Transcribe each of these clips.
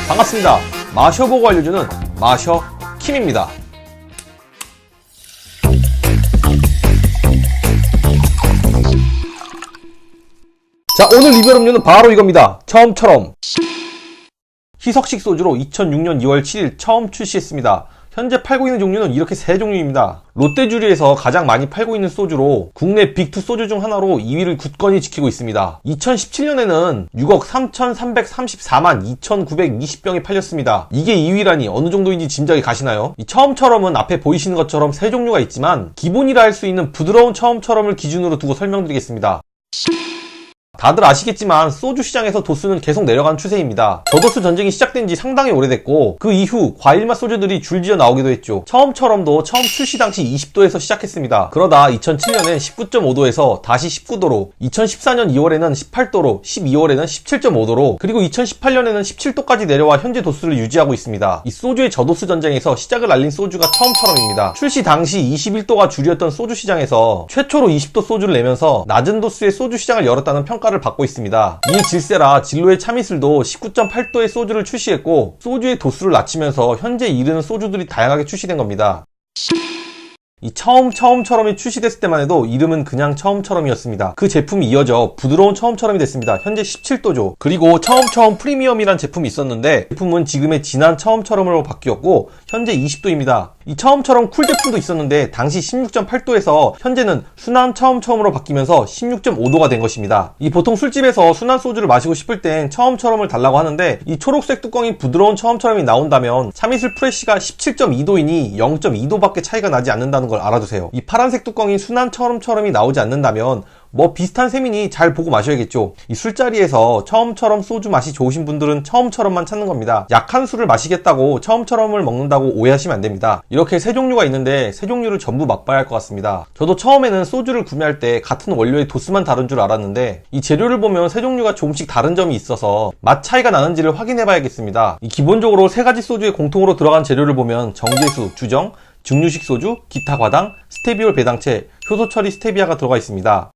반갑습니다. 마셔보고 알려주는 마셔킴입니다. 자, 오늘 리뷰할 음료는 바로 이겁니다. 처음처럼. 희석식 소주로 2006년 2월 7일 처음 출시했습니다. 현재 팔고 있는 종류는 이렇게 3종류입니다. 롯데주류에서 가장 많이 팔고 있는 소주로 국내 빅2 소주 중 하나로 2위를 굳건히 지키고 있습니다. 2017년에는 6억 3,334만 2,920병이 팔렸습니다. 이게 2위라니 어느 정도인지 짐작이 가시나요? 이 처음처럼은 앞에 보이시는 것처럼 3종류가 있지만 기본이라 할 수 있는 부드러운 처음처럼을 기준으로 두고 설명드리겠습니다. 다들 아시겠지만 소주 시장에서 도수는 계속 내려가는 추세입니다. 저도수 전쟁이 시작된 지 상당히 오래됐고 그 이후 과일맛 소주들이 줄지어 나오기도 했죠. 처음처럼도 처음 출시 당시 20도에서 시작했습니다. 그러다 2007년엔 19.5도에서 다시 19도로, 2014년 2월에는 18도로, 12월에는 17.5도로, 그리고 2018년에는 17도까지 내려와 현재 도수를 유지하고 있습니다. 이 소주의 저도수 전쟁에서 시작을 알린 소주가 처음처럼입니다. 출시 당시 21도가 주류였던 소주 시장에서 최초로 20도 소주를 내면서 낮은 도수의 소주 시장을 열었다는 평가를 받고 있습니다. 이에 질세라 진로의 참이슬도 19.8도의 소주를 출시했고 소주의 도수를 낮추면서 현재 이르는 소주들이 다양하게 출시된 겁니다. 이 처음처럼이 출시됐을 때만 해도 이름은 그냥 처음처럼이었습니다. 그 제품이 이어져 부드러운 처음처럼이 됐습니다. 현재 17도죠. 그리고 처음 프리미엄이란 제품이 있었는데 제품은 지금의 진한 처음처럼으로 바뀌었고 현재 20도입니다. 이 처음처럼 쿨 제품도 있었는데 당시 16.8도에서 현재는 순한 처음으로 바뀌면서 16.5도가 된 것입니다. 이 보통 술집에서 순한 소주를 마시고 싶을 땐 처음처럼을 달라고 하는데 이 초록색 뚜껑인 부드러운 처음처럼이 나온다면 참이슬 프레쉬가 17.2도이니 0.2도밖에 차이가 나지 않는다는 걸 알아두세요. 이 파란색 뚜껑인 순한 처음처럼이 나오지 않는다면 뭐 비슷한 셈이니 잘 보고 마셔야겠죠. 이 술자리에서 처음처럼 소주 맛이 좋으신 분들은 처음처럼만 찾는 겁니다. 약한 술을 마시겠다고 처음처럼을 먹는다고 오해하시면 안 됩니다. 이렇게 3종류가 있는데 3종류를 전부 맛봐야 할 것 같습니다. 저도 처음에는 소주를 구매할 때 같은 원료의 도수만 다른 줄 알았는데 이 재료를 보면 3종류가 조금씩 다른 점이 있어서 맛 차이가 나는지를 확인해 봐야겠습니다. 이 기본적으로 3가지 소주에 공통으로 들어간 재료를 보면 정제수, 주정, 증류식 소주, 기타 과당, 스테비올 배당체, 효소 처리 스테비아가 들어가 있습니다.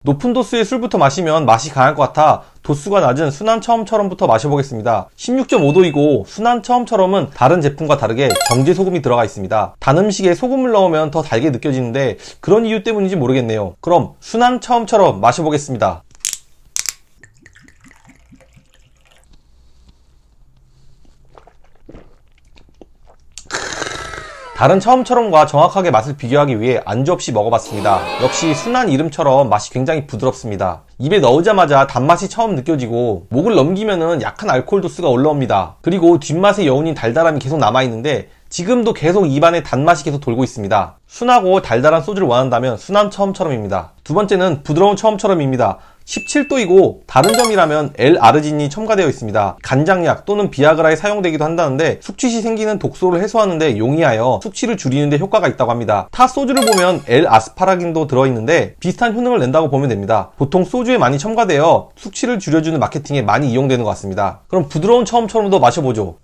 높은 도수의 술부터 마시면 맛이 강할 것 같아 도수가 낮은 순한 처음처럼부터 마셔보겠습니다. 16.5도이고 순한 처음처럼은 다른 제품과 다르게 정제소금이 들어가 있습니다. 단 음식에 소금을 넣으면 더 달게 느껴지는데 그런 이유 때문인지 모르겠네요. 그럼 순한 처음처럼 마셔보겠습니다. 다른 처음처럼과 정확하게 맛을 비교하기 위해 안주 없이 먹어봤습니다. 역시 순한 이름처럼 맛이 굉장히 부드럽습니다. 입에 넣으자마자 단맛이 처음 느껴지고 목을 넘기면은 약한 알코올 도수가 올라옵니다. 그리고 뒷맛의 여운인 달달함이 계속 남아있는데 지금도 계속 입안에 단맛이 계속 돌고 있습니다. 순하고 달달한 소주를 원한다면 순한 처음처럼입니다. 두 번째는 부드러운 처음처럼입니다. 17도이고 다른 점이라면 L-아르진이 첨가되어 있습니다. 간장약 또는 비아그라에 사용되기도 한다는데 숙취 시 생기는 독소를 해소하는데 용이하여 숙취를 줄이는 데 효과가 있다고 합니다. 타 소주를 보면 L-아스파라긴도 들어있는데 비슷한 효능을 낸다고 보면 됩니다. 보통 소주에 많이 첨가되어 숙취를 줄여주는 마케팅에 많이 이용되는 것 같습니다. 그럼 부드러운 처음처럼도 마셔보죠.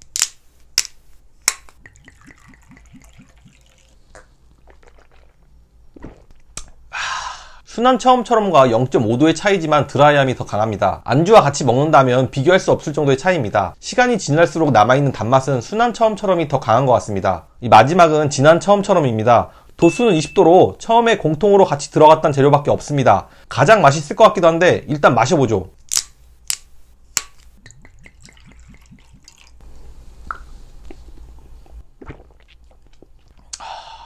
순한 처음처럼과 0.5도의 차이지만 드라이함이 더 강합니다. 안주와 같이 먹는다면 비교할 수 없을 정도의 차이입니다. 시간이 지날수록 남아있는 단맛은 순한 처음처럼이 더 강한 것 같습니다. 이 마지막은 진한 처음처럼입니다. 도수는 20도로 처음에 공통으로 같이 들어갔던 재료밖에 없습니다. 가장 맛있을 것 같기도 한데 일단 마셔보죠.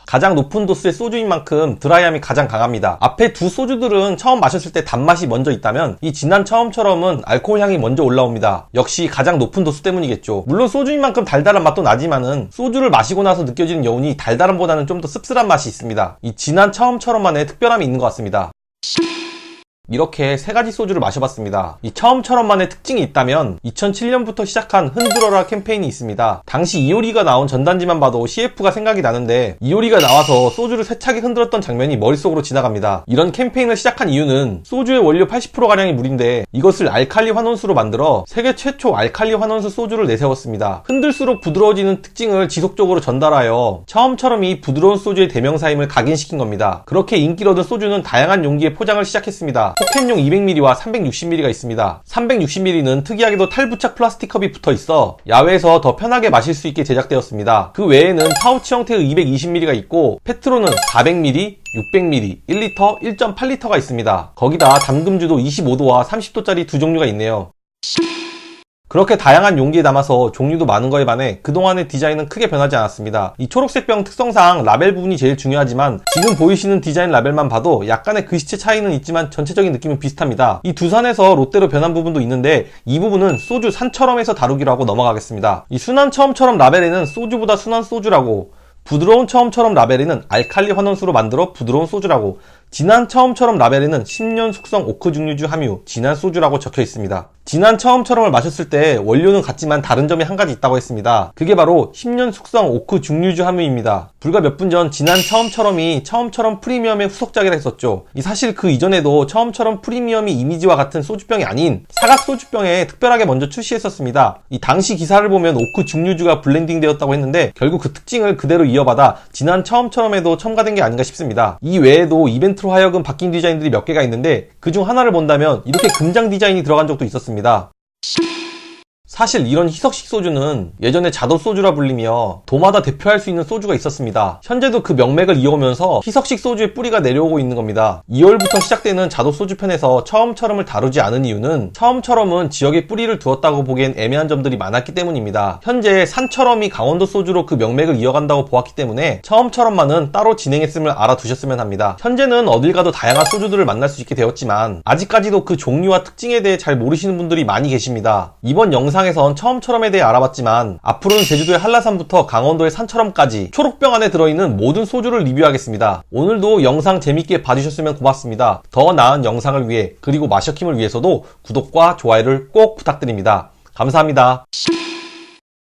가장 높은 도수의 소주인 만큼 드라이함이 가장 강합니다. 앞에 두 소주들은 처음 마셨을 때 단맛이 먼저 있다면 이 진한 처음처럼은 알코올 향이 먼저 올라옵니다. 역시 가장 높은 도수 때문이겠죠. 물론 소주인 만큼 달달한 맛도 나지만은 소주를 마시고 나서 느껴지는 여운이 달달함보다는 좀 더 씁쓸한 맛이 있습니다. 이 진한 처음처럼만의 특별함이 있는 것 같습니다. 이렇게 3가지 소주를 마셔봤습니다. 이 처음처럼만의 특징이 있다면 2007년부터 시작한 흔들어라 캠페인이 있습니다. 당시 이효리가 나온 전단지만 봐도 CF가 생각이 나는데 이효리가 나와서 소주를 세차게 흔들었던 장면이 머릿속으로 지나갑니다. 이런 캠페인을 시작한 이유는 소주의 원료 80%가량이 물인데 이것을 알칼리 환원수로 만들어 세계 최초 알칼리 환원수 소주를 내세웠습니다. 흔들수록 부드러워지는 특징을 지속적으로 전달하여 처음처럼이 부드러운 소주의 대명사임을 각인시킨 겁니다. 그렇게 인기를 얻은 소주는 다양한 용기에 포장을 시작했습니다. 포켓용 200ml와 360ml가 있습니다. 360ml는 특이하게도 탈부착 플라스틱 컵이 붙어 있어 야외에서 더 편하게 마실 수 있게 제작되었습니다. 그 외에는 파우치 형태의 220ml가 있고 페트로는 400ml, 600ml, 1리터, 1.8리터가 있습니다. 거기다 담금주도 25도와 30도짜리 두 종류가 있네요. 그렇게 다양한 용기에 담아서 종류도 많은 거에 반해 그동안의 디자인은 크게 변하지 않았습니다. 이 초록색 병 특성상 라벨 부분이 제일 중요하지만 지금 보이시는 디자인 라벨만 봐도 약간의 글씨체 차이는 있지만 전체적인 느낌은 비슷합니다. 이 두산에서 롯데로 변한 부분도 있는데 이 부분은 소주 산처럼 해서 다루기로 하고 넘어가겠습니다. 이 순한 처음처럼 라벨에는 소주보다 순한 소주라고, 부드러운 처음처럼 라벨에는 알칼리 환원수로 만들어 부드러운 소주라고, 진한 처음처럼 라벨에는 10년 숙성 오크 증류주 함유 진한 소주라고 적혀 있습니다. 진한 처음처럼을 마셨을 때 원료는 같지만 다른 점이 한 가지 있다고 했습니다. 그게 바로 10년 숙성 오크 증류주 함유입니다. 불과 몇 분 전 진한 처음처럼이 처음처럼 프리미엄의 후속작이라 했었죠. 사실 그 이전에도 처음처럼 프리미엄이 이미지와 같은 소주병이 아닌 사각 소주병에 특별하게 먼저 출시했었습니다. 이 당시 기사를 보면 오크 증류주가 블렌딩 되었다고 했는데 결국 그 특징을 그대로 이어받아 진한 처음처럼에도 첨가된 게 아닌가 싶습니다. 이 외에도 이벤트로 하여금 바뀐 디자인들이 몇 개가 있는데 그중 하나를 본다면 이렇게 금장 디자인이 들어간 적도 있었습니다. 사실 이런 희석식 소주는 예전에 자도 소주라 불리며 도마다 대표할 수 있는 소주가 있었습니다. 현재도 그 명맥을 이어오면서 희석식 소주의 뿌리가 내려오고 있는 겁니다. 2월부터 시작되는 자도 소주 편에서 처음처럼을 다루지 않은 이유는 처음처럼은 지역에 뿌리를 두었다고 보기엔 애매한 점들이 많았기 때문입니다. 현재 산처럼이 강원도 소주로 그 명맥을 이어간다고 보았기 때문에 처음처럼만은 따로 진행했음을 알아두셨으면 합니다. 현재는 어딜 가도 다양한 소주들을 만날 수 있게 되었지만 아직까지도 그 종류와 특징에 대해 잘 모르시는 분들이 많이 계십니다. 이번 영상에선 처음처럼에 대해 알아봤지만 앞으로는 제주도의 한라산부터 강원도의 산처럼까지 초록병 안에 들어있는 모든 소주를 리뷰하겠습니다. 오늘도 영상 재밌게 봐주셨으면 고맙습니다. 더 나은 영상을 위해 그리고 마셔킴을 위해서도 구독과 좋아요를 꼭 부탁드립니다. 감사합니다.